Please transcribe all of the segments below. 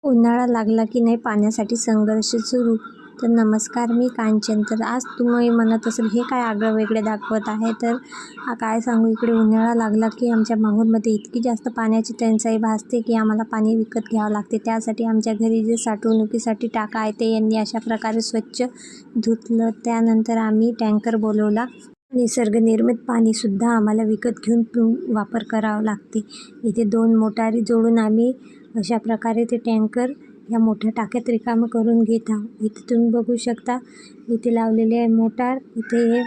उन्हाळा लागला की नाही पाण्यासाठी संघर्ष सुरू. तर नमस्कार, मी कांचन. तर आज तुम्ही म्हणत असेल हे काय आगळं वेगळे दाखवत आहे. तर काय सांगू, इकडे उन्हाळा लागला की आमच्या माहूरमध्ये इतकी जास्त पाण्याची टंचाई भासते की आम्हाला पाणी विकत घ्यावं लागते. त्यासाठी आमच्या घरी जे साठवणुकीसाठी टाका आहे ते यांनी अशा प्रकारे स्वच्छ धुतलं. त्यानंतर आम्ही टँकर बोलवला. निसर्गनिर्मित पाणीसुद्धा आम्हाला विकत घेऊन वापर करावा लागते. इथे 2 मोटारी जोडून आम्ही अशा प्रकारे ते टँकर या मोठ्या टाक्यात रिकामं करून घेत आहोत. इथे तुम्ही बघू शकता, इथे लावलेले आहे मोटार. इथे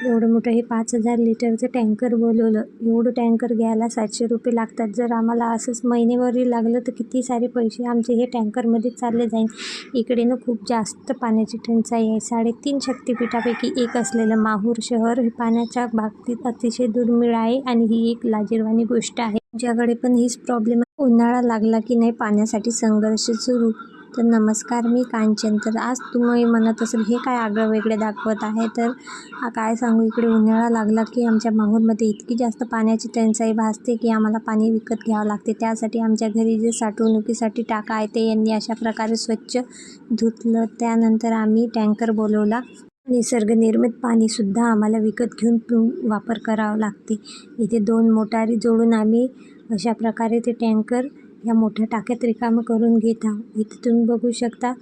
एवढं मोठं हे 5000 लिटरचं टँकर बोलवलं. एवढं टँकर घ्यायला 700 रुपये लागतात. जर आम्हाला असंच महिनेभर लागलं तर किती सारे पैसे आमचे हे टँकरमध्येच चालले जाईल. इकडे खूप जास्त पाण्याची टंचाई आहे. 3.5 शक्तिपीठापैकी एक असलेलं माहूर शहर हे पाण्याच्या बाबतीत अतिशय दुर्मिळ आहे आणि ही एक लाजिरवाणी गोष्ट आहे. आमच्याकडे पण हीच प्रॉब्लेम आहे. उन्हाळा लागला की नाही पाण्यासाठी संघर्ष सुरू. तर नमस्कार, मी कांचन. तर आज तुम्ही म्हणत असेल हे काय आगळं वेगळे दाखवत आहे. तर काय सांगू, इकडे उन्हाळा लागला की आमच्या माहूरमध्ये इतकी जास्त पाण्याची टंचाई भासते की आम्हाला पाणी विकत घ्यावं लागते. त्यासाठी आमच्या घरी जे साठवणुकीसाठी टाका आहे ते यांनी अशा प्रकारे स्वच्छ धुतलं. त्यानंतर आम्ही टँकर बोलवला. निसर्गनिर्मित पाणीसुद्धा आम्हाला विकत घेऊन वापर करावा लागते. इथे 2 मोटारी जोडून आम्ही अशा प्रकारे ते टँकर या मोठ्या टाक्यात रिकामं करून घेत आहोत. इथे तुम्ही बघू शकता,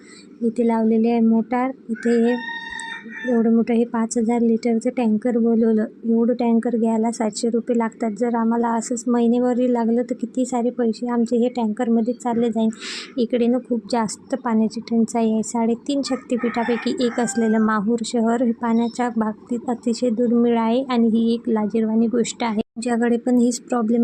इथे लावलेले आहे मोटार. इथे एवढं मोठं हे 5000 लिटरचं टँकर बोलवलं. एवढं टँकर घ्यायला 700 रुपये लागतात. जर आम्हाला असंच महिनेभर लागलं तर किती सारे पैसे आमचे हे टँकरमध्येच चालले जाईल. इकडे खूप जास्त पाण्याची टंचाई आहे. 3.5 शक्तिपीठापैकी एक असलेलं माहूर शहर हे पाण्याच्या बाबतीत अतिशय दुर्मिळ आहे आणि ही एक लाजिरवाणी गोष्ट आहे. आमच्याकडे पण हीच प्रॉब्लेम